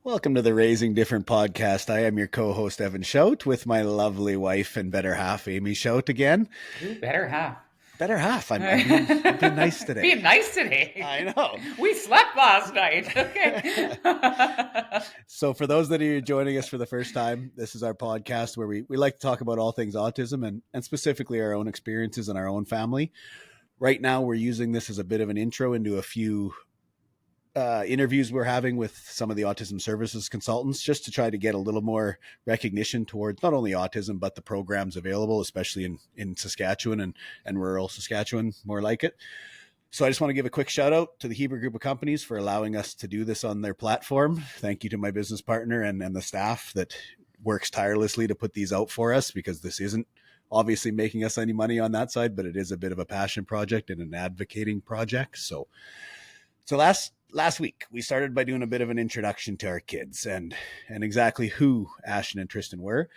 Welcome to the Raising Different podcast. I am your co-host, Evan Schout, with my lovely wife and better half, Amy Schout again. Ooh, better half. Better half. I'm being nice today. Being nice today. I know. We slept last night. Okay. So for those that are joining us for the first time, this is our podcast where we like to talk about all things autism and specifically our own experiences in our own family. Right now, we're using this as a bit of an intro into a few interviews we're having with some of the autism services consultants, just to try to get a little more recognition towards not only autism, but the programs available, especially in Saskatchewan and rural Saskatchewan, more like it. So I just want to give a quick shout out to the Heber Group of Companies for allowing us to do this on their platform. Thank you to my business partner and the staff that works tirelessly to put these out for us, because this isn't obviously making us any money on that side, but it is a bit of a passion project and an advocating project. So last week we started by doing a bit of an introduction to our kids and exactly who Ashton and Tristan were.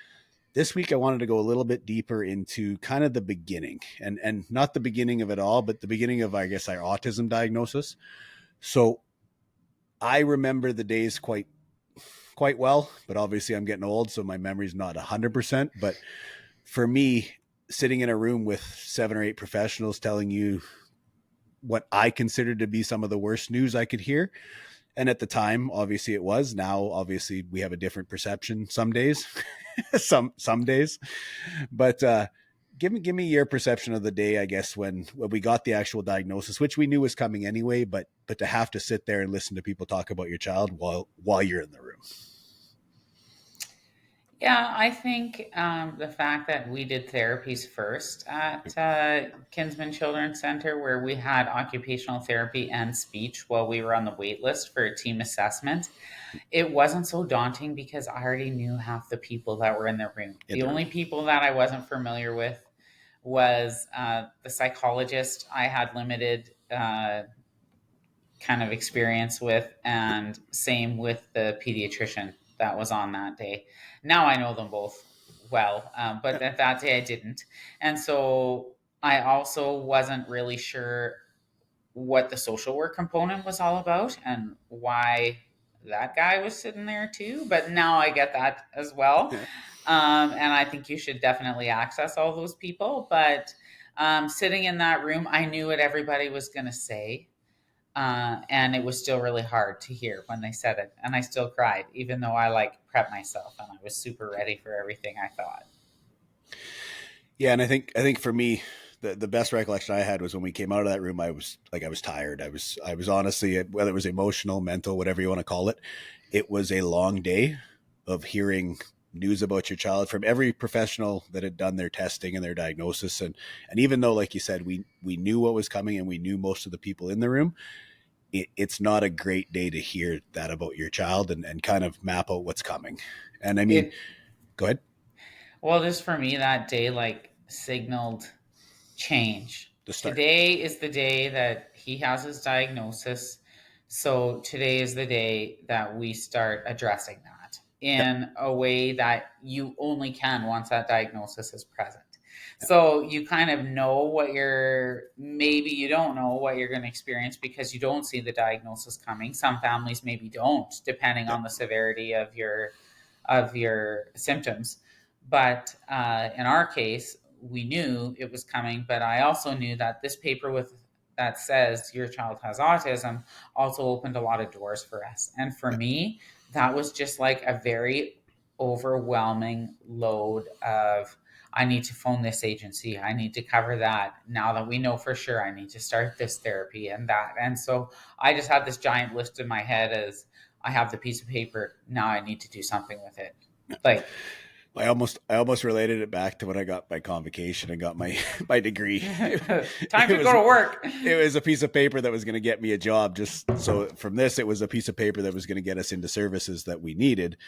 This week I wanted to go a little bit deeper into kind of the beginning, and not the beginning of it all, but the beginning of, I guess, our autism diagnosis. So I remember the days quite well, but obviously I'm getting old, so my memory's not 100%. But for me, sitting in a room with 7 or 8 professionals telling you what I considered to be some of the worst news I could hear. And at the time, obviously it was. Now, obviously, we have a different perception some days, some days. But give me your perception of the day, I guess, when we got the actual diagnosis, which we knew was coming anyway, but to have to sit there and listen to people talk about your child while you're in the room. Yeah, I think the fact that we did therapies first at Kinsman Children's Center, where we had occupational therapy and speech while we were on the wait list for a team assessment, it wasn't so daunting because I already knew half the people that were in the room. The only people that I wasn't familiar with was the psychologist I had limited kind of experience with, and same with the pediatrician that was on that day. Now I know them both well, but at that day I didn't. And so I also wasn't really sure what the social work component was all about and why that guy was sitting there too. But now I get that as well. And I think you should definitely access all those people. But sitting in that room, I knew what everybody was going to say. And it was still really hard to hear when they said it. And I still cried, even though I prepped myself and I was super ready for everything I thought. Yeah. And I think for me, the best recollection I had was when we came out of that room, I was tired. I was honestly, whether it was emotional, mental, whatever you want to call it, it was a long day of hearing news about your child from every professional that had done their testing and their diagnosis. And even though, like you said, we knew what was coming and we knew most of the people in the room, it's not a great day to hear that about your child and kind of map out what's coming. And I mean, go ahead. Well, just for me, that day signaled change. Today is the day that he has his diagnosis. So today is the day that we start addressing that in a way that you only can once that diagnosis is present. So you kind of know maybe you don't know what you're going to experience because you don't see the diagnosis coming. Some families maybe don't, depending on the severity of your symptoms. But in our case, we knew it was coming, but I also knew that this paper that says your child has autism also opened a lot of doors for us. And for me, that was just like a very overwhelming load of, I need to phone this agency. I need to cover that. Now that we know for sure, I need to start this therapy and that. And so I just had this giant list in my head as I have the piece of paper. Now I need to do something with it. I almost related it back to when I got my convocation and got my degree. Time to go to work. It was a piece of paper that was going to get me a job. Just so from this, it was a piece of paper that was going to get us into services that we needed.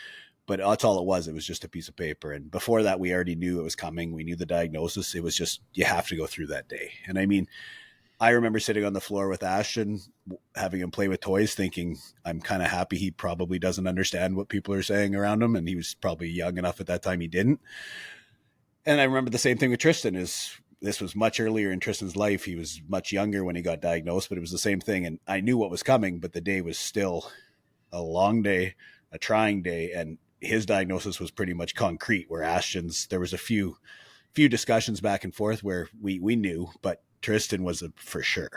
But that's all it was. It was just a piece of paper. And before that, we already knew it was coming. We knew the diagnosis. It was just, you have to go through that day. And I mean, I remember sitting on the floor with Ashton, having him play with toys, thinking, I'm kind of happy he probably doesn't understand what people are saying around him. And he was probably young enough at that time he didn't. And I remember the same thing with Tristan. This was much earlier in Tristan's life. He was much younger when he got diagnosed, but it was the same thing. And I knew what was coming, but the day was still a long day a trying day, and his diagnosis was pretty much concrete, where Ashton's, there was a few discussions back and forth where we knew, but Tristan was for sure.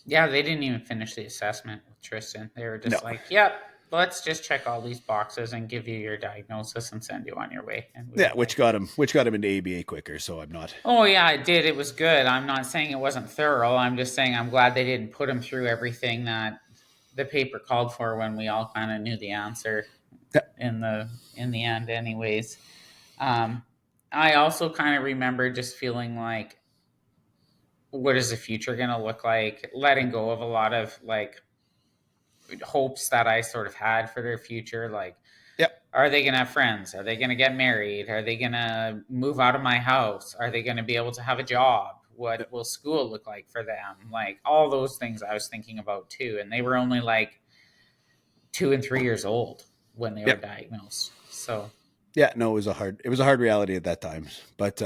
Yeah, they didn't even finish the assessment with Tristan. They were just No. like, yep, let's just check all these boxes and give you your diagnosis and send you on your way. And which got him into ABA quicker, so I'm not. Oh yeah, it did. It was good. I'm not saying it wasn't thorough. I'm just saying I'm glad they didn't put him through everything that the paper called for when we all kind of knew the answer in the end anyways. I also kind of remember just feeling like, what is the future going to look like? Letting go of a lot of like hopes that I sort of had for their future. Like, are they going to have friends? Are they going to get married? Are they going to move out of my house? Are they going to be able to have a job? What will school look like for them? Like all those things I was thinking about too. And they were only like 2 and 3 years old when they were diagnosed. So no, it was a hard reality at that time. But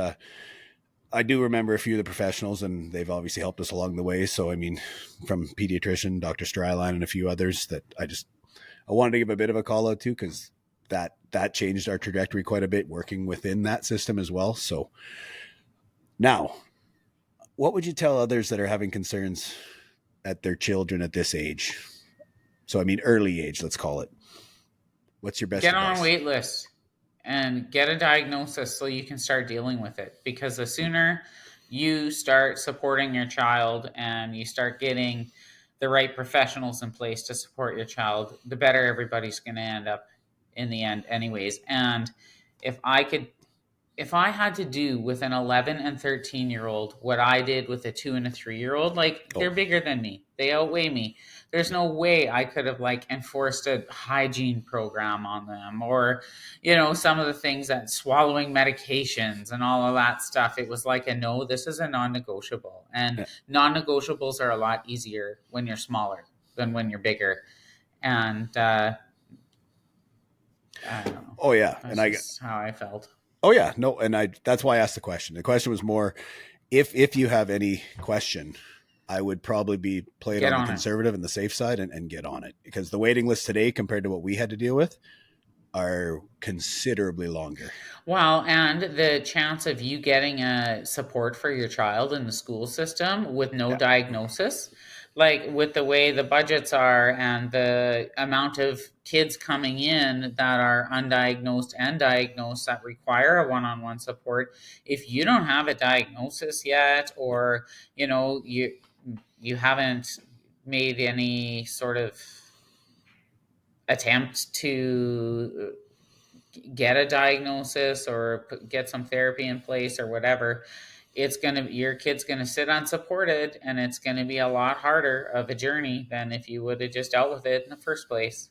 I do remember a few of the professionals, and they've obviously helped us along the way. So, I mean, from pediatrician, Dr. Stryline, and a few others that I wanted to give a bit of a call out to, because that changed our trajectory quite a bit working within that system as well. So now, what would you tell others that are having concerns at their children at this age? So, I mean, early age, let's call it. What's your best advice? Get on a wait list and get a diagnosis so you can start dealing with it. Because the sooner you start supporting your child and you start getting the right professionals in place to support your child, the better everybody's going to end up in the end anyways. And if I had to do with an 11 and 13-year-old what I did with a 2 and a 3-year-old, like they're bigger than me. They outweigh me. There's no way I could have like enforced a hygiene program on them, or, some of the things that swallowing medications and all of that stuff. It was like no, this is a non-negotiable, and non-negotiables are a lot easier when you're smaller than when you're bigger. And I don't know. Oh yeah. That's how I felt. Oh yeah, no, and that's why I asked the question. The question was more, if you have any question, I would probably be played on the conservative and the safe side and get on it, because the waiting list today compared to what we had to deal with are considerably longer. Well, and the chance of you getting a support for your child in the school system with no diagnosis, like with the way the budgets are and the amount of kids coming in that are undiagnosed and diagnosed that require a one-on-one support, if you don't have a diagnosis yet, or you haven't made any sort of attempt to get a diagnosis or get some therapy in place or whatever, your kid's gonna sit unsupported, and it's gonna be a lot harder of a journey than if you would have just dealt with it in the first place.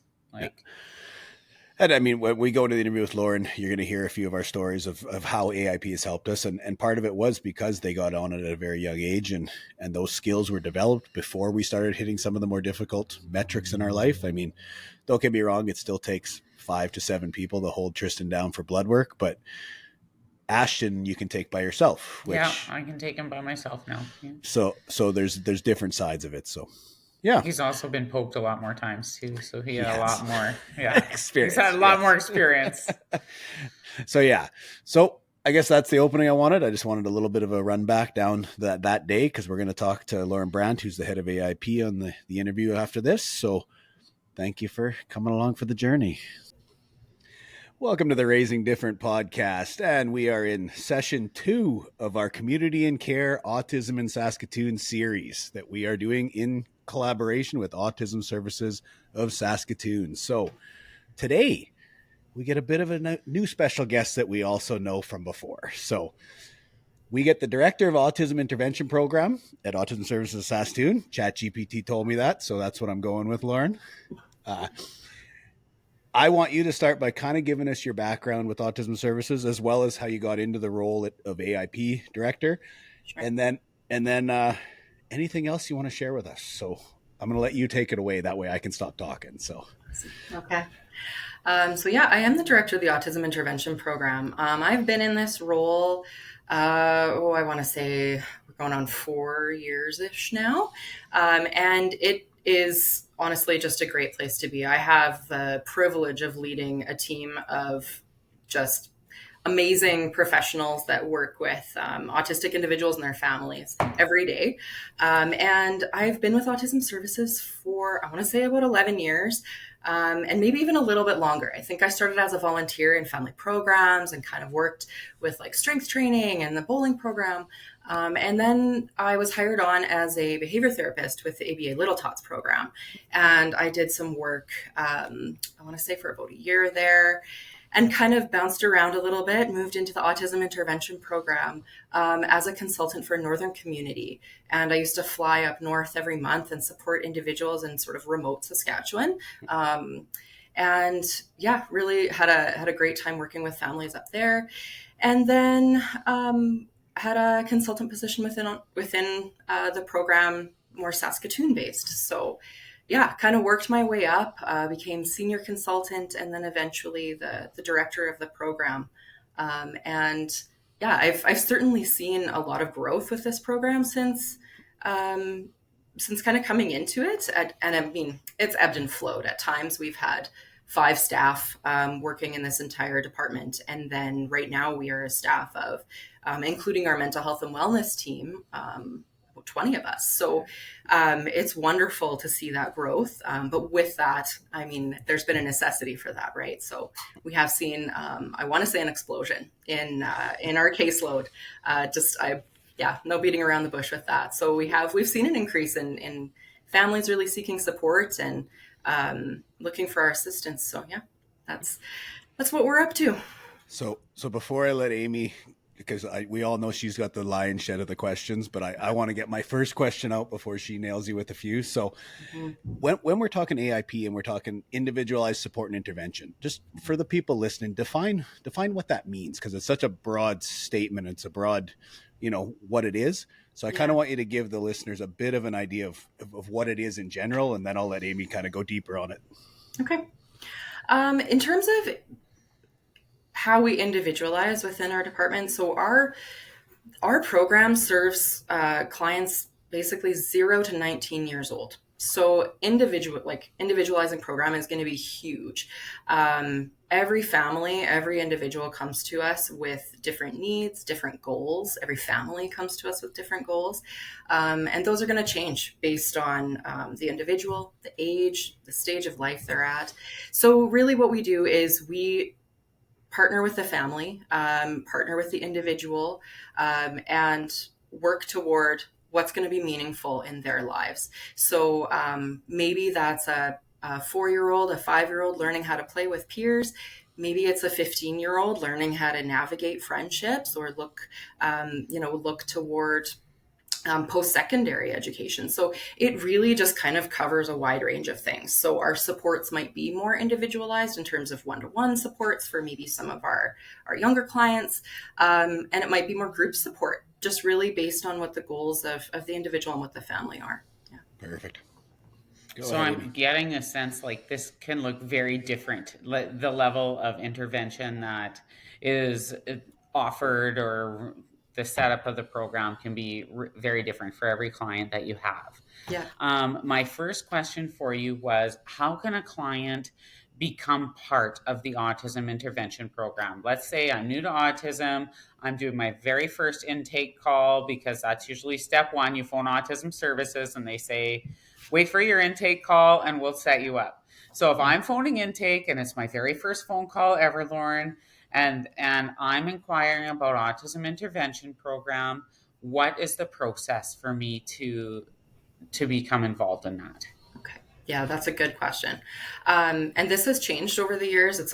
And I mean, when we go to the interview with Lauren, you're going to hear a few of our stories of how AIP has helped us. And part of it was because they got on it at a very young age, and those skills were developed before we started hitting some of the more difficult metrics in our life. I mean, don't get me wrong, it still takes 5 to 7 people to hold Tristan down for blood work, but Ashton you can take by yourself. I can take him by myself now. Yeah. So there's different sides of it. So yeah, he's also been poked a lot more times too, so he had a lot more experience. He's had a lot more experience. So I guess that's the opening I wanted. I just wanted a little bit of a run back down that day, because we're going to talk to Lauren Brandt, who's the head of AIP, on the interview after this. So thank you for coming along for the journey. Welcome to the Raising Different podcast, and we are in session 2 of our Community and Care Autism in Saskatoon series that we are doing in collaboration with Autism Services of Saskatoon. So today we get a bit of a new special guest that we also know from before. So we get the Director of Autism Intervention Program at Autism Services of Saskatoon. ChatGPT told me that, so that's what I'm going with, Lauren. I want you to start by kind of giving us your background with Autism Services, as well as how you got into the role of AIP Director. Sure. And then anything else you want to share with us. So I'm going to let you take it away. That way I can stop talking. So. Okay. I am the Director of the Autism Intervention Program. I've been in this role, I want to say we're going on 4 years-ish now. And is honestly just a great place to be. I have the privilege of leading a team of just amazing professionals that work with autistic individuals and their families every day. And I've been with Autism Services for, I want to say, about 11 years. And maybe even a little bit longer. I think I started as a volunteer in family programs and kind of worked with like strength training and the bowling program. And then I was hired on as a behavior therapist with the ABA Little Tots program. And I did some work, I want to say for about a year there, and kind of bounced around a little bit, moved into the Autism Intervention Program as a consultant for a Northern community. And I used to fly up north every month and support individuals in sort of remote Saskatchewan. And yeah, really had a great time working with families up there. And then had a consultant position within the program, more Saskatoon based. So yeah, kind of worked my way up, became senior consultant, and then eventually the director of the program. And yeah, I've certainly seen a lot of growth with this program since kind of coming into it. And I mean, it's ebbed and flowed. At times we've had 5 staff working in this entire department. And then right now we are a staff of, including our mental health and wellness team, 20 of us. So it's wonderful to see that growth. But with that, I mean, there's been a necessity for that, right? So we have seen, I want to say, an explosion in our caseload. No beating around the bush with that. So we've seen an increase in families really seeking support and looking for our assistance. So yeah, that's what we're up to. So before I let Amy, because we all know she's got the lion's share of the questions, but I want to get my first question out before she nails you with a few. So when we're talking AIP and we're talking individualized support and intervention, just for the people listening, define what that means, because it's such a broad statement. It's a broad, what it is. So I kind of want you to give the listeners a bit of an idea of what it is in general, and then I'll let Amy kind of go deeper on it. Okay. In terms of how we individualize within our department. So our program serves clients basically 0 to 19 years old. So individualizing program is going to be huge. Every family, every individual comes to us with different needs, different goals. Every family comes to us with different goals. And those are going to change based on the individual, the age, the stage of life they're at. So really what we do is we partner with the family, partner with the individual, and work toward what's going to be meaningful in their lives. So maybe that's a 4-year-old, a 5-year-old learning how to play with peers. Maybe it's a 15-year-old learning how to navigate friendships or look toward post-secondary education. So it really just kind of covers a wide range of things. So our supports might be more individualized in terms of one-to-one supports for maybe some of our younger clients. And it might be more group support, just really based on what the goals of the individual and what the family are. Yeah. Perfect. So I'm getting a sense like this can look very different. The level of intervention that is offered or the setup of the program can be very different for every client that you have. Yeah. My first question for you was, how can a client become part of the Autism Intervention Program? Let's say I'm new to autism. I'm doing my very first intake call, because that's usually step one. You phone Autism Services and they say, wait for your intake call and we'll set you up. So if I'm phoning intake and it's my very first phone call ever, Lauren, and I'm inquiring about Autism Intervention Program, what is the process for me to become involved in that? Okay. Yeah, that's a good question. And this has changed over the years. It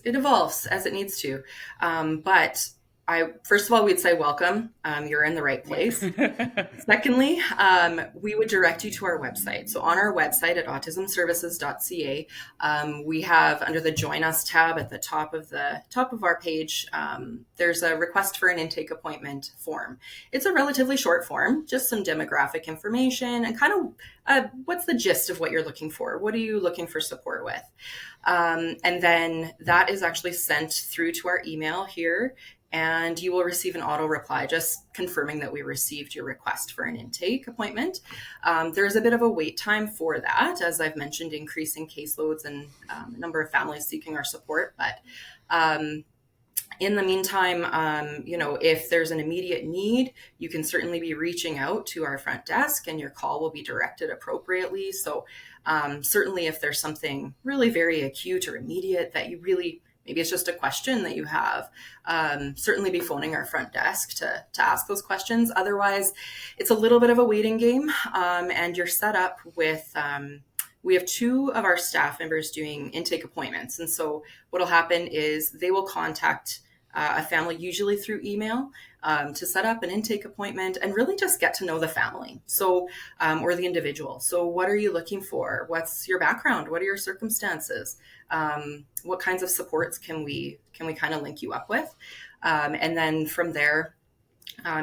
evolves as it needs to. But first of all, we'd say welcome. You're in the right place. Secondly, we would direct you to our website. So on our website at autismservices.ca, we have, under the Join Us tab at the top of our page, there's a request for an intake appointment form. It's a relatively short form, just some demographic information and kind of what's the gist of what you're looking for? What are you looking for support with? And then that is actually sent through to our email here. and you will receive an auto reply just confirming that we received your request for an intake appointment. There's a bit of a wait time for that, as I've mentioned, increasing caseloads and a number of families seeking our support. But in the meantime, if there's an immediate need, you can certainly be reaching out to our front desk and your call will be directed appropriately. So certainly if there's something really very acute or immediate that you really, maybe it's just a question that you have, certainly be phoning our front desk to ask those questions. Otherwise, it's a little bit of a waiting game, and you're set up with... we have 2 of our staff members doing intake appointments. And so what will happen is they will contact a family, usually through email, to set up an intake appointment and really just get to know the family. So, or the individual. So what are you looking for? What's your background? What are your circumstances? What kinds of supports can we kind of link you up with? And then from there,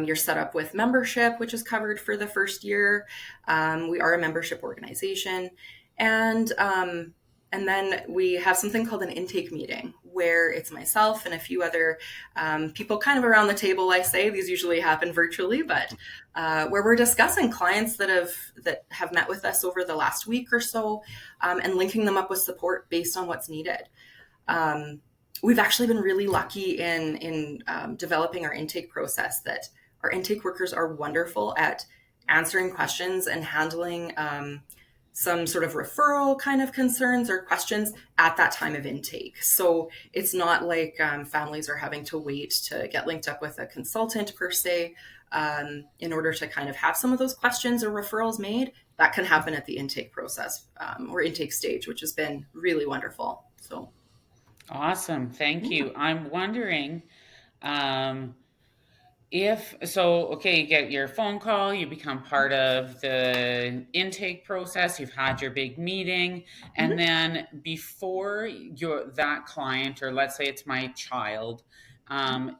you're set up with membership, which is covered for the first year. We are a membership organization. And then we have something called an intake meeting, where it's myself and a few other people kind of around the table, I say. These usually happen virtually, but where we're discussing clients that have met with us over the last week or so, and linking them up with support based on what's needed. We've actually been really lucky in developing our intake process, that our intake workers are wonderful at answering questions and handling some sort of referral kind of concerns or questions at that time of intake. So it's not like families are having to wait to get linked up with a consultant per se, in order to kind of have some of those questions or referrals made. That can happen at the intake process, or intake stage, which has been really wonderful. So awesome. Thank you. I'm wondering, you get your phone call, you become part of the intake process, you've had your big meeting, and then before that client, or let's say it's my child,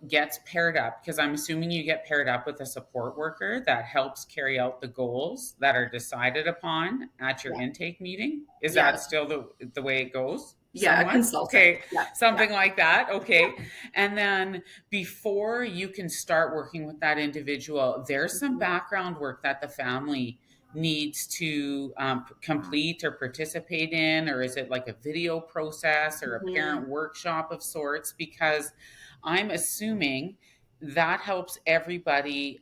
gets paired up, because I'm assuming you get paired up with a support worker that helps carry out the goals that are decided upon at your intake meeting. Is that still the way it goes? Yeah, a consultant. Okay, something like that. Okay. And then before you can start working with that individual, there's some background work that the family needs to complete or participate in, or is it like a video process or a parent workshop of sorts? Because I'm assuming that helps everybody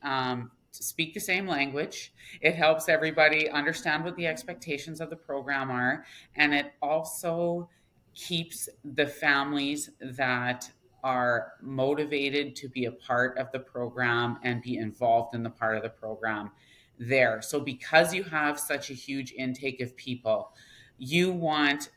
speak the same language. It helps everybody understand what the expectations of the program are. And it also keeps the families that are motivated to be a part of the program and be involved in the part of the program there. So because you have such a huge intake of people, you want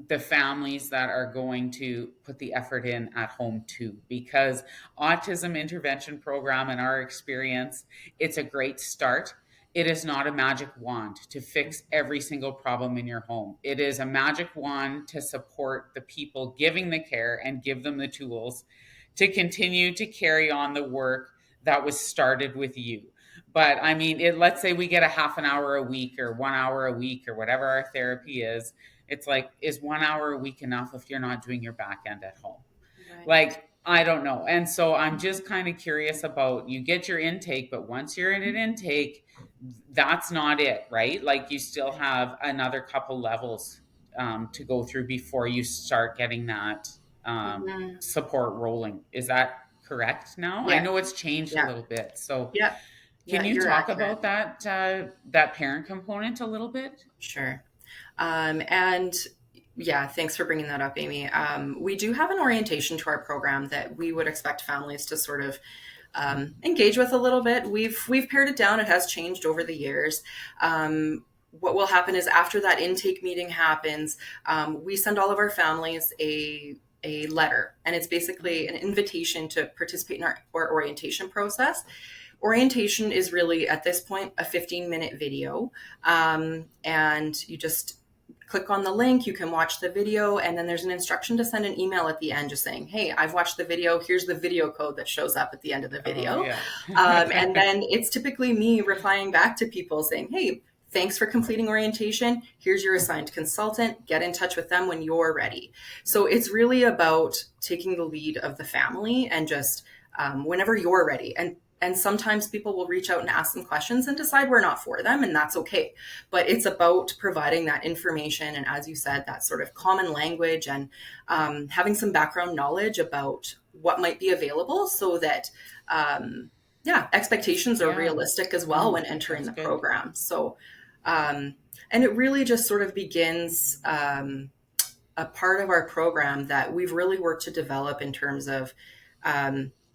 the families that are going to put the effort in at home too, because Autism Intervention Program, in our experience, it's a great start. It is not a magic wand to fix every single problem in your home. It is a magic wand to support the people giving the care and give them the tools to continue to carry on the work that was started with you. But I mean, let's say we get a half an hour a week or 1 hour a week or whatever our therapy is. It's like, is 1 hour a week enough if you're not doing your back end at home? Right. Like, I don't know. And so I'm just kind of curious about, you get your intake, but once you're in an intake, that's not it, right? Like, you still have another couple levels to go through before you start getting that support rolling. Is that correct now? Yeah. I know it's changed a little bit. So can you talk about that parent component a little bit? Sure. And yeah, thanks for bringing that up, Amy. We do have an orientation to our program that we would expect families to sort of engage with a little bit. We've pared it down. It has changed over the years. What will happen is, after that intake meeting happens, we send all of our families a letter, and it's basically an invitation to participate in our orientation process. Orientation is really, at this point, a 15-minute video, and you just click on the link, you can watch the video, and then there's an instruction to send an email at the end just saying, hey, I've watched the video, here's the video code that shows up at the end of the video. And then it's typically me replying back to people saying, hey, Thanks for completing orientation. Here's your assigned consultant. Get in touch with them when you're ready. So it's really about taking the lead of the family and just whenever you're ready. And sometimes people will reach out and ask some questions and decide we're not for them, and that's okay. But it's about providing that information. And as you said, that sort of common language and having some background knowledge about what might be available so that, expectations are realistic as well when entering the program. So, and it really just sort of begins a part of our program that we've really worked to develop in terms of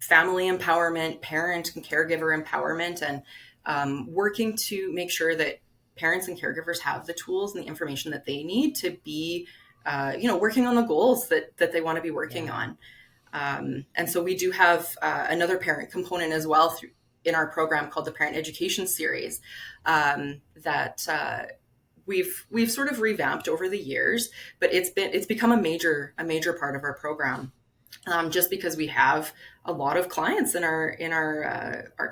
family empowerment, parent and caregiver empowerment, and working to make sure that parents and caregivers have the tools and the information that they need to be, working on the goals that they want to be working on. And so we do have another parent component as well in our program called the Parent Education Series that we've sort of revamped over the years, but it's become a major part of our program. Just because we have a lot of clients in our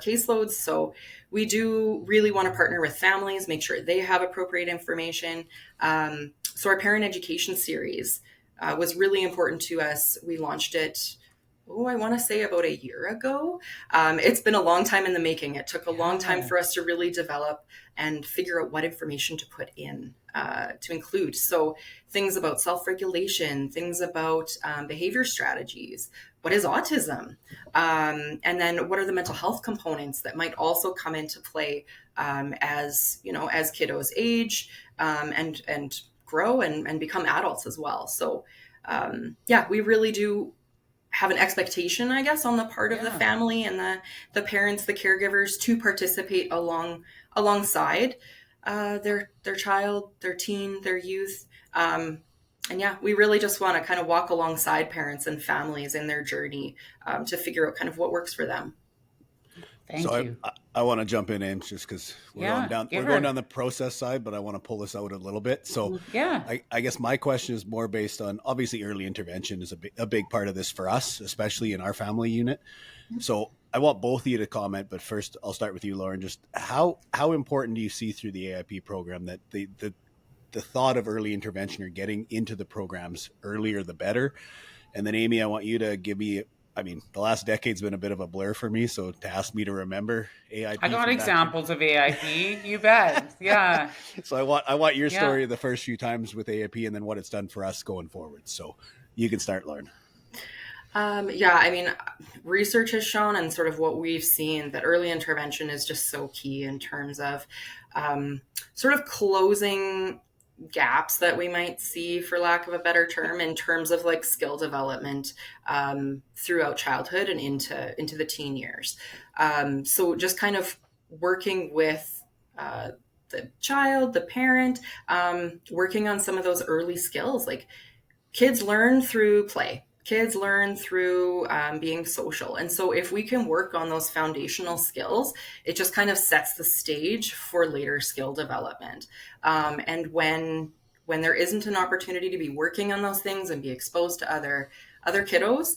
caseloads. So we do really want to partner with families, make sure they have appropriate information. So our parent education series was really important to us. We launched it, I want to say about a year ago. It's been a long time in the making. It took a long time for us to really develop and figure out what information to put in, to include. So things about self-regulation, things about behavior strategies, what is autism? And then what are the mental health components that might also come into play as kiddos age and grow and become adults as well. So we really do have an expectation, I guess, on the part of the family and the parents, the caregivers, to participate alongside their child, their teen, their youth. We really just want to kind of walk alongside parents and families in their journey to figure out kind of what works for them. Thank you. I want to jump in, Ames, just because we're going down the process side, but I want to pull this out a little bit. So I guess my question is more based on, obviously early intervention is a big part of this for us, especially in our family unit. So I want both of you to comment, but first I'll start with you, Lauren. Just how important do you see through the AIP program that the thought of early intervention or getting into the programs earlier the better? And then Amy, I want you to give me, the last decade's been a bit of a blur for me, so to ask me to remember AIP. I got examples of AIP, you bet. Yeah. So I want your story the first few times with AIP and then what it's done for us going forward. So you can start, Lauren. Research has shown, and sort of what we've seen, that early intervention is just so key in terms of sort of closing gaps that we might see, for lack of a better term, in terms of like skill development throughout childhood and into the teen years. So just kind of working with the child, the parent, working on some of those early skills. Like, kids learn through play. Kids learn through being social. And so if we can work on those foundational skills, it just kind of sets the stage for later skill development. And when there isn't an opportunity to be working on those things and be exposed to other kiddos,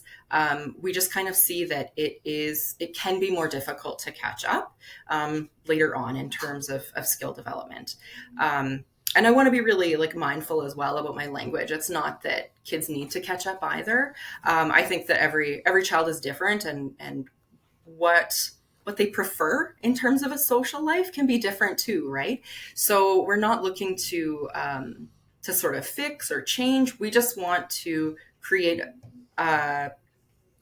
we just kind of see that it can be more difficult to catch up later on in terms of skill development. And I want to be really mindful as well about my language. It's not that kids need to catch up either. I think that every child is different, and what they prefer in terms of a social life can be different too, right? So we're not looking to sort of fix or change. We just want to create an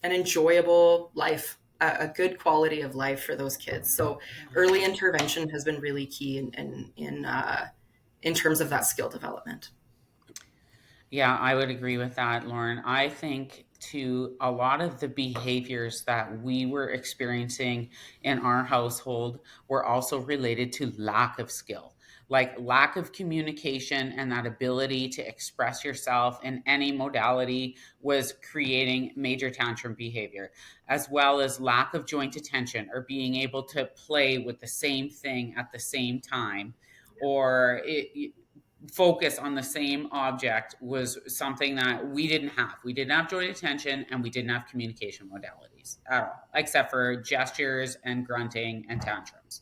enjoyable life, a good quality of life for those kids. So early intervention has been really key in terms of that skill development. Yeah, I would agree with that, Lauren. I think to a lot of the behaviors that we were experiencing in our household were also related to lack of skill, like lack of communication, and that ability to express yourself in any modality was creating major tantrum behavior, as well as lack of joint attention or being able to play with the same thing at the same time, or focus on the same object was something that we didn't have. We didn't have joint attention, and we didn't have communication modalities at all, except for gestures and grunting and tantrums.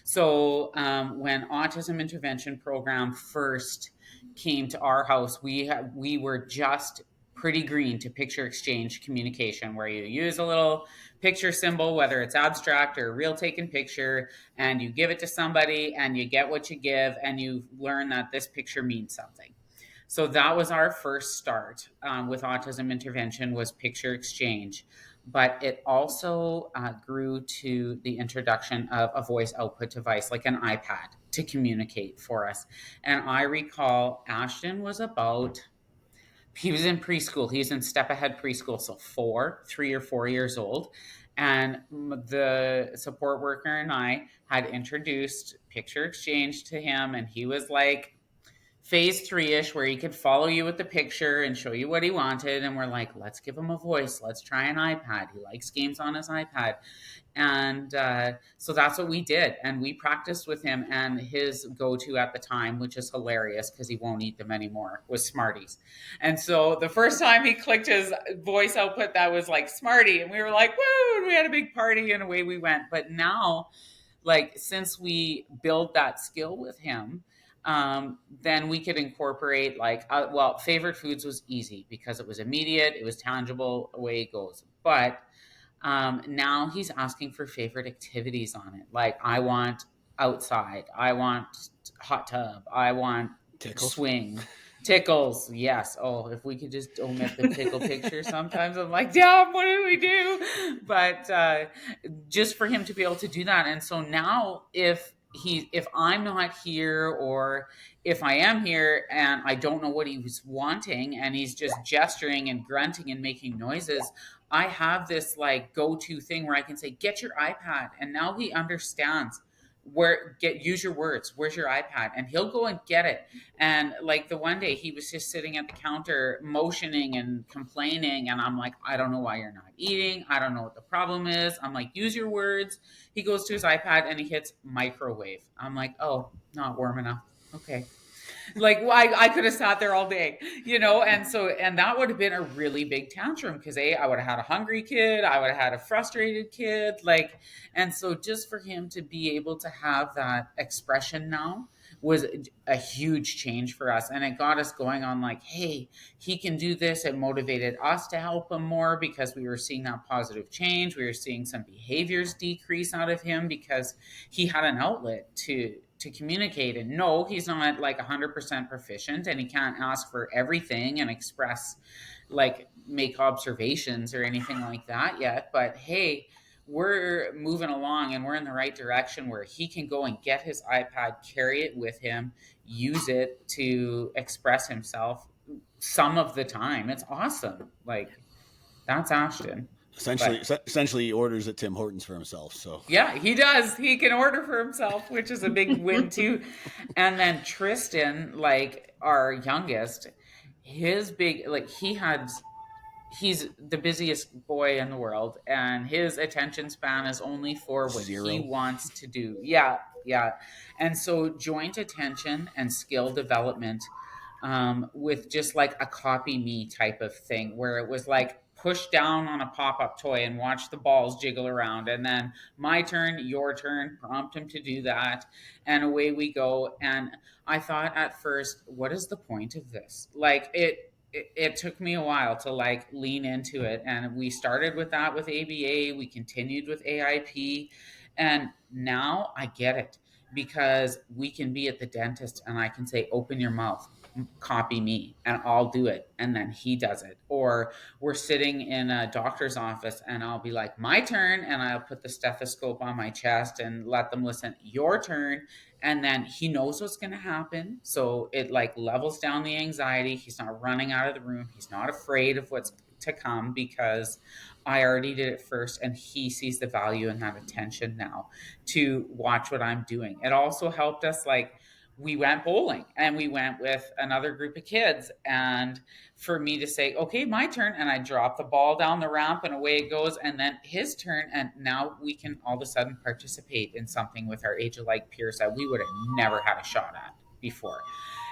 So when Autism Intervention Program first came to our house, we were just pretty green to picture exchange communication, where you use a little picture symbol, whether it's abstract or a real taken picture, and you give it to somebody and you get what you give, and you learn that this picture means something. So that was our first start with autism intervention, was picture exchange. But it also grew to the introduction of a voice output device like an iPad to communicate for us. And I recall Ashton was about, he was in preschool. He's in step ahead preschool, so 3 or 4 years old. And the support worker and I had introduced picture exchange to him, and he was like phase 3-ish, where he could follow you with the picture and show you what he wanted. And we're like, let's give him a voice, let's try an iPad. He likes games on his iPad. And so that's what we did, and we practiced with him. And his go-to at the time, which is hilarious because he won't eat them anymore, was Smarties. And so the first time he clicked his voice output, that was like Smartie, and we were like, woo, and we had a big party, and away we went. But now, like, since we built that skill with him, then we could incorporate, like, well, favorite foods was easy because it was immediate, it was tangible, away it goes. But now he's asking for favorite activities on it. Like, I want outside, I want hot tub, I want Tickles. Swing. Tickles, yes. Oh, if we could just omit the tickle picture sometimes. I'm like, damn, what did we do? But just for him to be able to do that. And so now if I'm not here, or if I am here and I don't know what he was wanting and he's just gesturing and grunting and making noises, I have this like go-to thing where I can say, get your iPad. And now he understands, use your words, where's your iPad? And he'll go and get it. And like the one day he was just sitting at the counter motioning and complaining, and I'm like, I don't know why you're not eating, I don't know what the problem is. I'm like, use your words. He goes to his iPad and he hits microwave. I'm like, oh, not warm enough. Okay. Like, I could have sat there all day, and that would have been a really big tantrum, because I would have had a hungry kid, I would have had a frustrated kid, like. And so just for him to be able to have that expression now was a huge change for us, and it got us going on, like, hey, he can do this. It motivated us to help him more, because we were seeing that positive change. We were seeing some behaviors decrease out of him because he had an outlet to communicate. And no, he's not like 100% proficient, and he can't ask for everything and express, like, make observations or anything like that yet. But hey, we're moving along and we're in the right direction, where he can go and get his iPad, carry it with him, use it to express himself some of the time. It's awesome. Like, that's Ashton. Essentially, he orders at Tim Hortons for himself. So yeah, he does. He can order for himself, which is a big win too. And then Tristan, like our youngest, his big, like, he's the busiest boy in the world, and his attention span is only for what 0. he wants to do. Yeah, yeah. And so joint attention and skill development, with just like a copy me type of thing, where it was like, push down on a pop-up toy and watch the balls jiggle around, and then my turn, your turn, prompt him to do that, and away we go. And I thought at first, what is the point of this? Like, it took me a while to like lean into it, and we started with that with ABA, we continued with AIP, and now I get it, because we can be at the dentist and I can say, open your mouth, copy me, and I'll do it, and then he does it. Or we're sitting in a doctor's office and I'll be like, my turn, and I'll put the stethoscope on my chest and let them listen, your turn, and then he knows what's going to happen, so it like levels down the anxiety. He's not running out of the room, he's not afraid of what's to come, because I already did it first, and he sees the value in that attention now to watch what I'm doing. It also helped us, like, we went bowling and we went with another group of kids, and for me to say, okay, my turn, and I drop the ball down the ramp and away it goes, and then his turn, and now we can all of a sudden participate in something with our age alike peers that we would have never had a shot at before.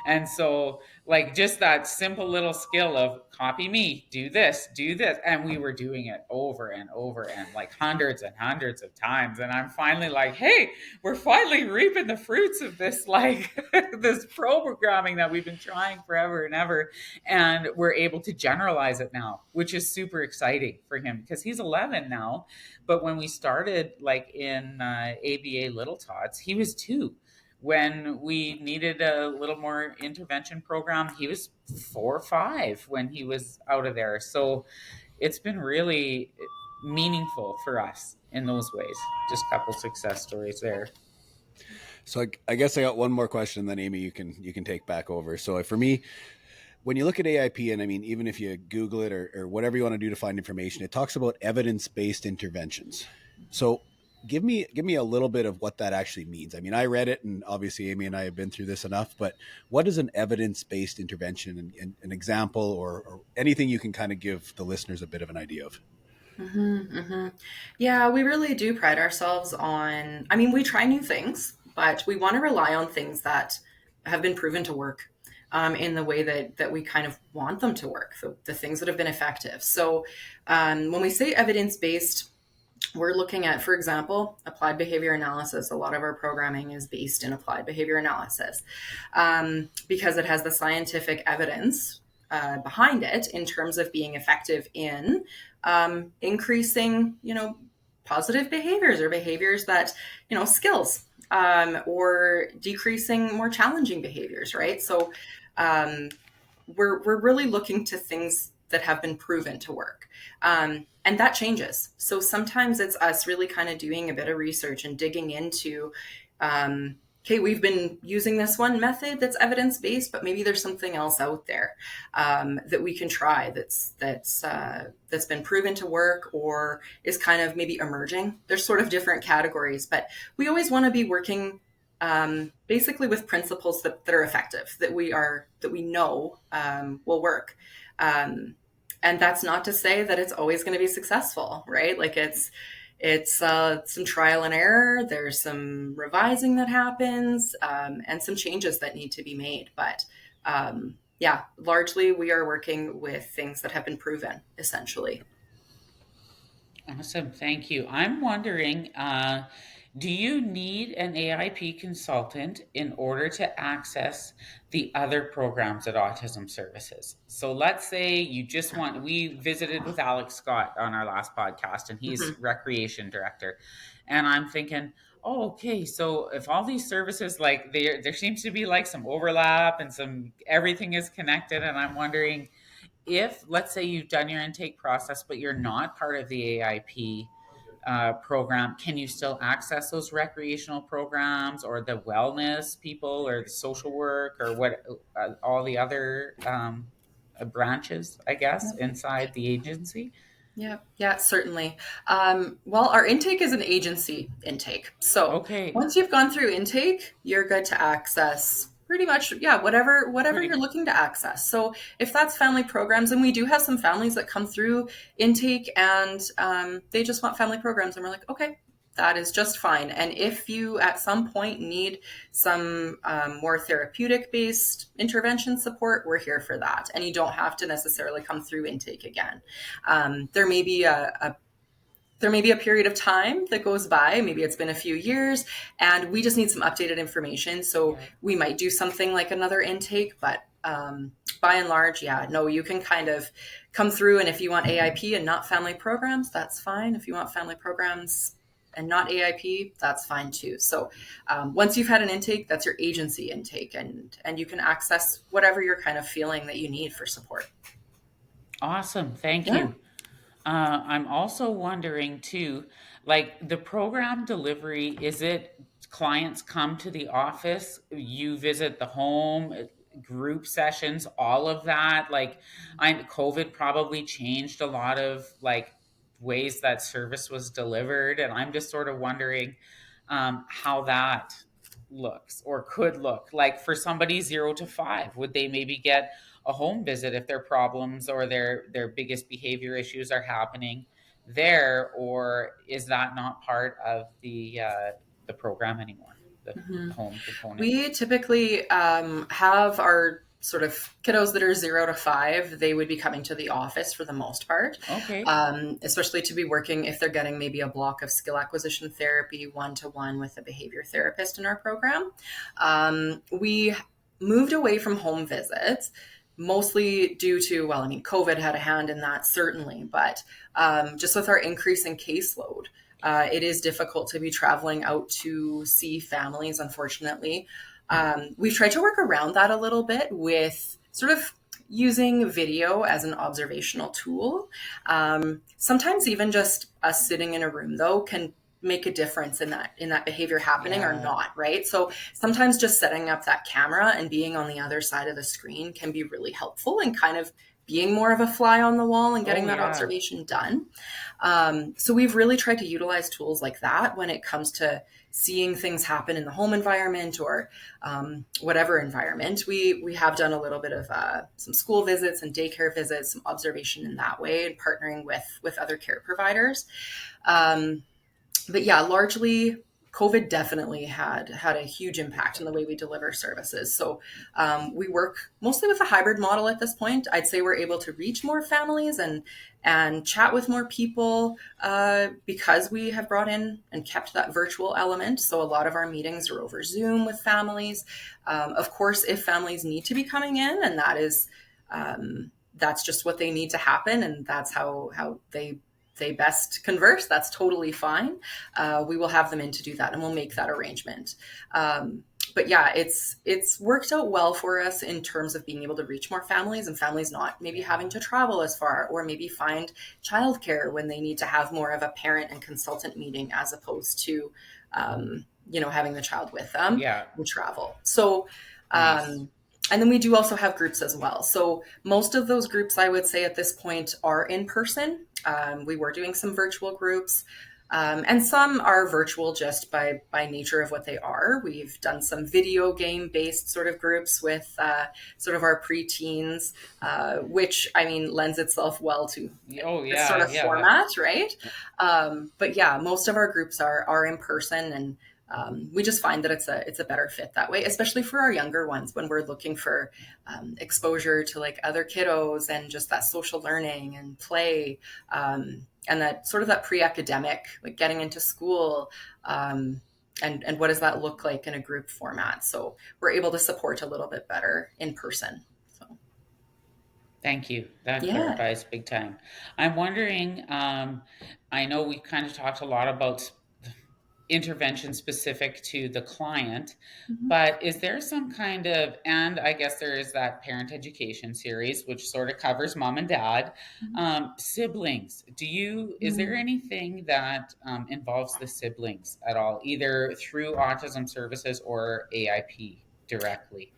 And so, like, just that simple little skill of copy me, do this, do this. And we were doing it over and over and like hundreds and hundreds of times. And I'm finally like, hey, we're finally reaping the fruits of this, like, this programming that we've been trying forever and ever. And we're able to generalize it now, which is super exciting for him because he's 11 now. But when we started, like, in ABA Little Tots, he was 2. When we needed a little more intervention program, he was 4 or 5 when he was out of there. So it's been really meaningful for us in those ways. Just a couple success stories there. So I guess I got one more question, then Amy, you can take back over. So for me, when you look at AIP, and I mean, even if you Google it or whatever you want to do to find information, it talks about evidence-based interventions. So give me a little bit of what that actually means. I mean, I read it, and obviously Amy and I have been through this enough, but what is an evidence-based intervention, and an example or anything you can kind of give the listeners a bit of an idea of? Yeah, we really do pride ourselves on, I mean, we try new things, but we want to rely on things that have been proven to work in the way that we kind of want them to work, the things that have been effective. So when we say evidence-based, we're looking at, for example, applied behavior analysis. A lot of our programming is based in applied behavior analysis because it has the scientific evidence behind it in terms of being effective in increasing, positive behaviors or behaviors that, skills or decreasing more challenging behaviors, right? So we're really looking to things that have been proven to work. And that changes. So sometimes it's us really kind of doing a bit of research and digging into, okay, we've been using this one method that's evidence-based, but maybe there's something else out there that we can try that's been proven to work or is kind of maybe emerging. There's sort of different categories, but we always want to be working basically with principles that are effective, that we know will work. And that's not to say that it's always going to be successful, right? Like it's some trial and error. There's some revising that happens and some changes that need to be made. But yeah, largely we are working with things that have been proven, essentially. Awesome. Thank you. I'm wondering, do you need an AIP consultant in order to access the other programs at Autism Services? So let's say we visited with Alex Scott on our last podcast, and he's recreation director. And I'm thinking, oh, okay, so if all these services, like there seems to be like some overlap and everything is connected. And I'm wondering, if let's say you've done your intake process but you're not part of the AIP program, can you still access those recreational programs or the wellness people or the social work or what all the other branches, I guess, inside the agency? Yeah, certainly. Well, our intake is an agency intake. So Okay. Once you've gone through intake, you're good to access pretty much, whatever you're looking to access. So if that's family programs, and we do have some families that come through intake and they just want family programs, and we're like, okay, that is just fine. And if you at some point need some more therapeutic based intervention support, we're here for that. And you don't have to necessarily come through intake again. There may be a period of time that goes by. Maybe it's been a few years and we just need some updated information. So we might do something like another intake, but by and large, you can kind of come through. And if you want AIP and not family programs, that's fine. If you want family programs and not AIP, that's fine too. So once you've had an intake, that's your agency intake, and you can access whatever you're kind of feeling that you need for support. Awesome. Thank you. I'm also wondering too, like the program delivery, is it clients come to the office, you visit the home, group sessions, all of that? Like COVID probably changed a lot of like ways that service was delivered. And I'm just sort of wondering how that looks or could look like for somebody 0 to 5. Would they maybe get a home visit if their problems or their biggest behavior issues are happening there, or is that not part of the program anymore? home component? We typically have our sort of kiddos that are 0 to 5. They would be coming to the office for the most part. Okay. Especially to be working if they're getting maybe a block of skill acquisition therapy one-to-one with a behavior therapist in our program. We moved away from home visits, mostly due to, well, I mean, COVID had a hand in that, certainly, but just with our increase in caseload, it is difficult to be traveling out to see families, unfortunately. We've tried to work around that a little bit with sort of using video as an observational tool. Sometimes even just us sitting in a room, though, can make a difference in that behavior happening or not, right? So sometimes just setting up that camera and being on the other side of the screen can be really helpful and kind of being more of a fly on the wall and getting that observation done. So we've really tried to utilize tools like that when it comes to seeing things happen in the home environment or whatever environment. We have done a little bit of some school visits and daycare visits, some observation in that way, and partnering with other care providers. But yeah, largely COVID definitely had a huge impact on the way we deliver services. So we work mostly with a hybrid model at this point. I'd say we're able to reach more families and chat with more people because we have brought in and kept that virtual element. So a lot of our meetings are over Zoom with families. Of course, if families need to be coming in, and that's just what they need to happen, and that's how they best converse, that's totally fine. We will have them in to do that, and we'll make that arrangement. But yeah, it's worked out well for us in terms of being able to reach more families and families not maybe having to travel as far or maybe find childcare when they need to have more of a parent and consultant meeting as opposed to, having the child with them and travel. So, nice. And then we do also have groups as well. So most of those groups, I would say at this point, are in person. We were doing some virtual groups, and some are virtual just by nature of what they are. We've done some video game based sort of groups with sort of our preteens, which I mean lends itself well to this sort of format, right? But yeah, most of our groups are in person, and we just find that it's a better fit that way, especially for our younger ones when we're looking for exposure to like other kiddos and just that social learning and play, and that sort of that pre-academic, like getting into school, and what does that look like in a group format. So we're able to support a little bit better in person. So. Thank you. That clarifies big time. I'm wondering, I know we kind of talked a lot about intervention specific to the client, but is there some kind of, and I guess there is that parent education series, which sort of covers mom and dad, siblings. Is there anything that involves the siblings at all, either through autism services or AIP directly?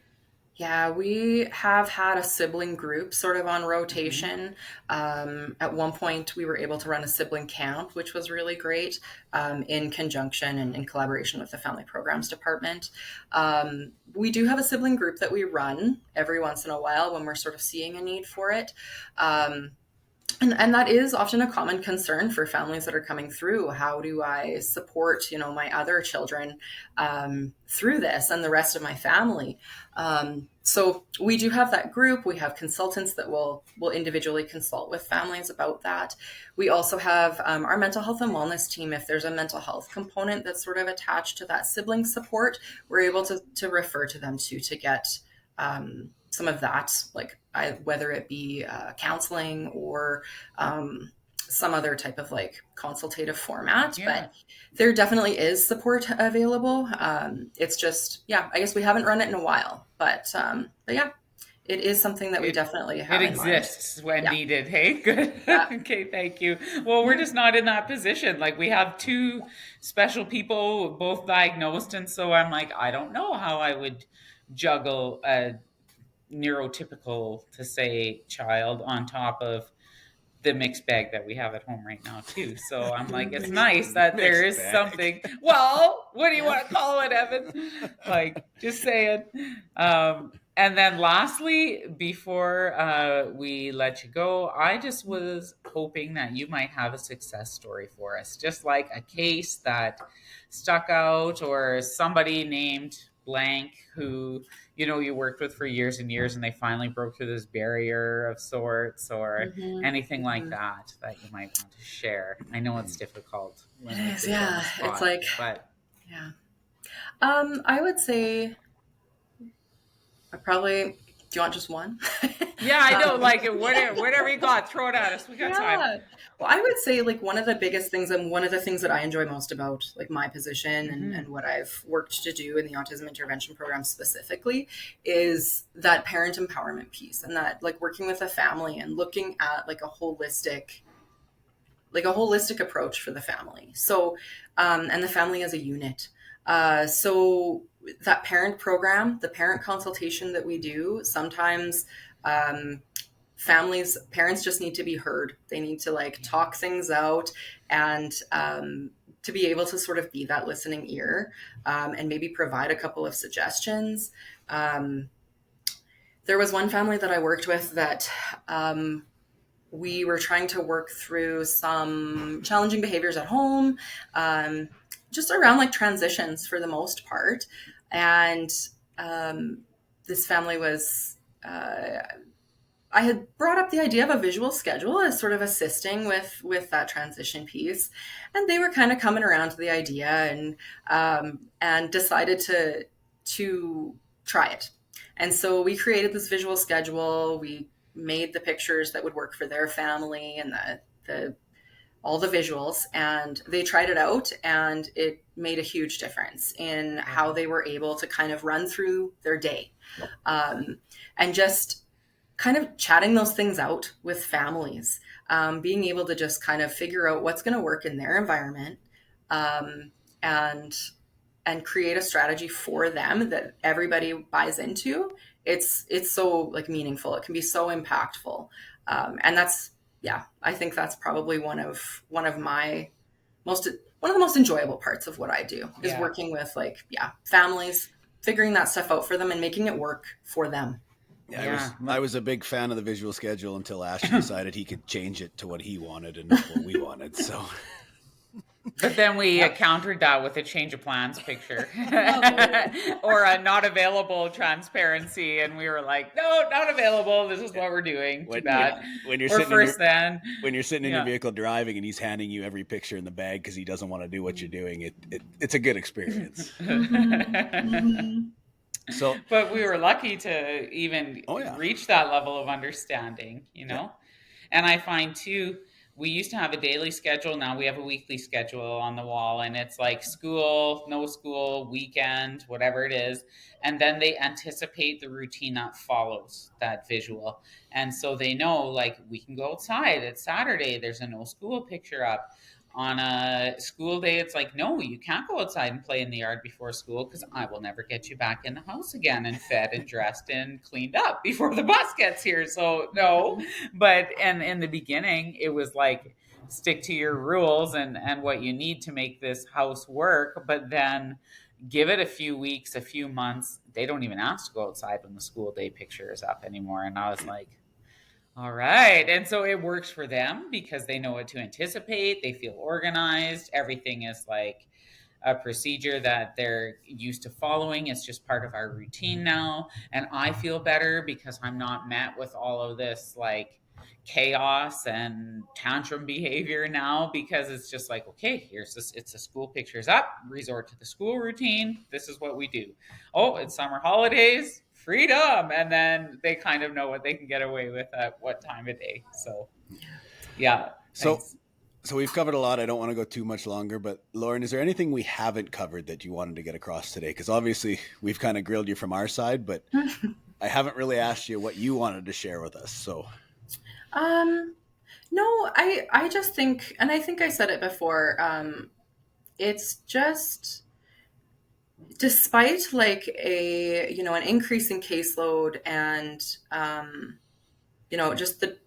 Yeah, we have had a sibling group sort of on rotation. At one point, we were able to run a sibling camp, which was really great, in conjunction and in collaboration with the Family Programs Department. We do have a sibling group that we run every once in a while when we're sort of seeing a need for it. And that is often a common concern for families that are coming through. How do I support, my other children through this and the rest of my family? So we do have that group. We have consultants that will individually consult with families about that. We also have our mental health and wellness team. If there's a mental health component that's sort of attached to that sibling support, we're able to refer to them to get some of that, like whether it be counseling or some other type of like consultative format. But there definitely is support available. It's just, I guess we haven't run it in a while, but yeah, it is something that we definitely have. It exists when needed. Hey, good. Okay, thank you. Well, we're just not in that position. Like we have two special people, both diagnosed, and so I'm like, I don't know how I would juggle a neurotypical, to say, child on top of the mixed bag that we have at home right now too. So I'm like, it's nice that there is something. Well, what do you want to call it, Evan? Like, just saying. And then lastly, before we let you go, I just was hoping that you might have a success story for us, just like a case that stuck out, or somebody named blank who, you worked with for years and years and they finally broke through this barrier of sorts, or anything like that you might want to share. I know it's difficult when we put you on the spot, it's like, but yeah. I would say do you want just one? Yeah, I know. Like whatever you got, throw it at us. We got time. Well, I would say like one of the biggest things, and one of the things that I enjoy most about like my position and what I've worked to do in the Autism Intervention Program specifically, is that parent empowerment piece, and that like working with a family and looking at like a holistic approach for the family. So, and the family as a unit. So that parent program, the parent consultation that we do, sometimes parents just need to be heard. They need to like talk things out, and to be able to sort of be that listening ear, and maybe provide a couple of suggestions. There was one family that I worked with that we were trying to work through some challenging behaviors at home, just around like transitions for the most part. And this family was, I had brought up the idea of a visual schedule as sort of assisting with that transition piece. And they were kind of coming around to the idea, and decided to try it. And so we created this visual schedule. We made the pictures that would work for their family, and all the visuals, and they tried it out, and it made a huge difference in how they were able to kind of run through their day, and just kind of chatting those things out with families, being able to just kind of figure out what's going to work in their environment, and create a strategy for them that everybody buys into. It's so like meaningful. It can be so impactful. And that's, I think that's probably one of the most enjoyable parts of what I do is working with families, figuring that stuff out for them and making it work for them. I was a big fan of the visual schedule until Ashton decided he could change it to what he wanted and not what we wanted. So But then we countered that with a change of plans picture or a not available transparency. And we were like, no, not available. This is what we're doing. When you're sitting in your vehicle driving and he's handing you every picture in the bag because he doesn't want to do what you're doing, it's a good experience. But we were lucky to even reach that level of understanding, And I find too, we used to have a daily schedule. Now we have a weekly schedule on the wall, and it's like school, no school, weekend, whatever it is. And then they anticipate the routine that follows that visual. And so they know, like, we can go outside. It's Saturday. There's a no school picture up. On a school day, it's like, no, you can't go outside and play in the yard before school because I will never get you back in the house again and fed and dressed and cleaned up before the bus gets here. So no, and in the beginning, it was like, stick to your rules and what you need to make this house work. But then give it a few weeks, a few months, they don't even ask to go outside when the school day picture is up anymore. And I was like, all right. And so it works for them because they know what to anticipate. They feel organized. Everything is like a procedure that they're used to following. It's just part of our routine now. And I feel better because I'm not met with all of this like chaos and tantrum behavior now, because it's just like, okay, it's the school pictures up, resort to the school routine. This is what we do. Oh, it's summer holidays. Freedom, and then they kind of know what they can get away with at what time of day. So so we've covered a lot. I don't want to go too much longer, but Lauren, is there anything we haven't covered that you wanted to get across today? Because obviously we've kind of grilled you from our side, but I haven't really asked you what you wanted to share with us. So no, I just think, and I think I said it before, it's just, despite like an increase in caseload and just the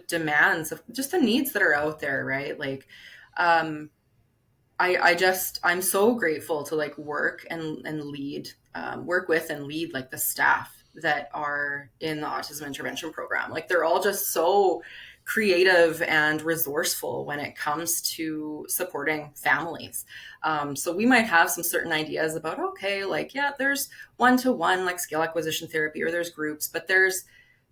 demands of just the needs that are out there, right? Like I'm so grateful to like work with and lead like the staff that are in the Autism Intervention Program. Like, they're all just so creative and resourceful when it comes to supporting families. So we might have some certain ideas about, okay, like, yeah, there's one-to-one, like skill acquisition therapy, or there's groups, but there's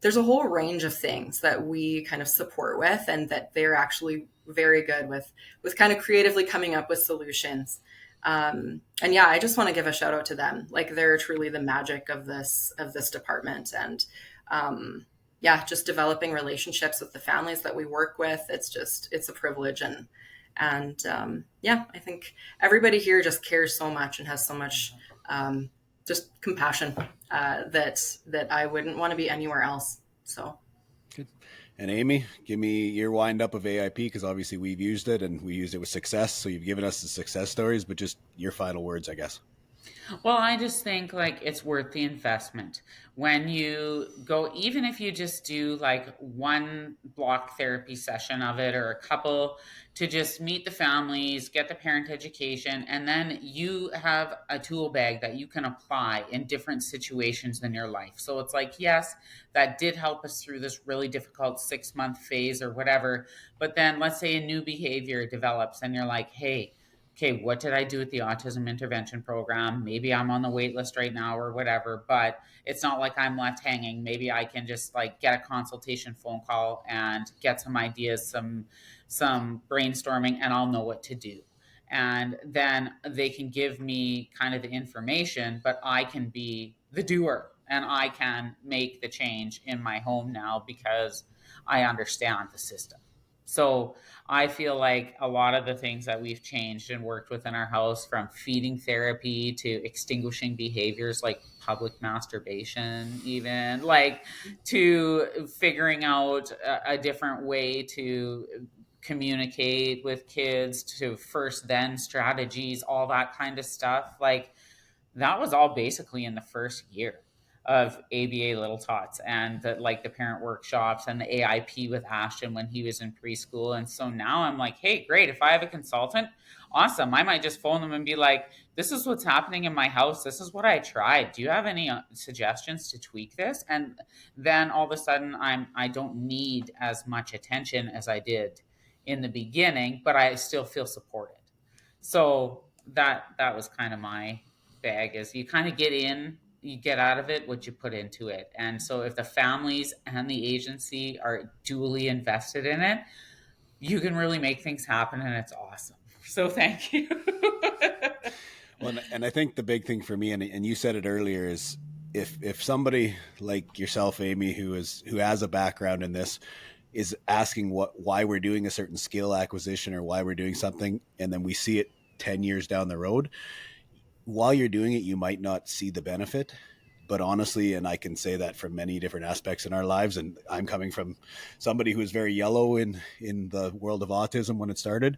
a whole range of things that we kind of support with, and that they're actually very good with kind of creatively coming up with solutions. And yeah, I just want to give a shout out to them. Like, they're truly the magic of this department. And yeah, just developing relationships with the families that we work with. It's a privilege. And yeah, I think everybody here just cares so much and has so much just compassion that I wouldn't want to be anywhere else. So. Good. And Amy, give me your wind up of AIP, because obviously we've used it and we used it with success. So you've given us the success stories, but just your final words, I guess. Well, I just think like it's worth the investment. When you go, even if you just do like one block therapy session of it, or a couple, to just meet the families, get the parent education, and then you have a tool bag that you can apply in different situations in your life. So it's like, yes, that did help us through this really difficult 6-month phase or whatever. But then let's say a new behavior develops and you're like, hey, okay, what did I do with the Autism Intervention Program? Maybe I'm on the wait list right now or whatever, but it's not like I'm left hanging. Maybe I can just like get a consultation phone call and get some ideas, some brainstorming, and I'll know what to do. And then they can give me kind of the information, but I can be the doer and I can make the change in my home now because I understand the system. So I feel like a lot of the things that we've changed and worked with in our house, from feeding therapy to extinguishing behaviors like public masturbation, even like to figuring out a different way to communicate with kids, to first then strategies, all that kind of stuff. Like, that was all basically in the first year of ABA Little Tots, and the parent workshops and the AIP with Ashton when he was in preschool. And so now I'm like, hey, great. If I have a consultant, awesome. I might just phone them and be like, this is what's happening in my house. This is what I tried. Do you have any suggestions to tweak this? And then all of a sudden I don't need as much attention as I did in the beginning, but I still feel supported. So that was kind of my bag, is you kind of get in, you get out of it what you put into it. And so if the families and the agency are duly invested in it, you can really make things happen, and it's awesome. So thank you. Well, and I think the big thing for me, and you said it earlier, is if somebody like yourself, Amy, who has a background in this, is asking why we're doing a certain skill acquisition or why we're doing something, and then we see it 10 years down the road, while you're doing it, you might not see the benefit. But honestly, and I can say that from many different aspects in our lives, and I'm coming from somebody who was very yellow in the world of autism when it started,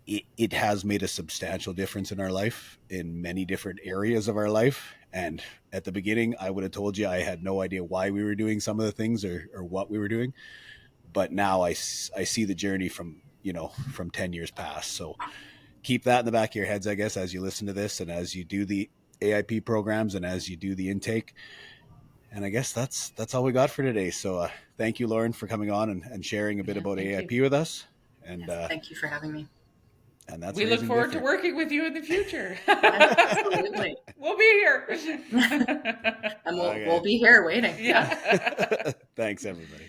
it has made a substantial difference in our life in many different areas of our life. And at the beginning, I would have told you I had no idea why we were doing some of the things or what we were doing. But now I see the journey from 10 years past. So keep that in the back of your heads, I guess, as you listen to this and as you do the AIP programs and as you do the intake. And I guess that's all we got for today. So thank you, Lauren, for coming on and sharing a bit about AIP with us. And yes, thank you for having me. And that's we look forward to working with you in the future. Absolutely. We'll be here. And we'll be here waiting. Yeah. Thanks, everybody.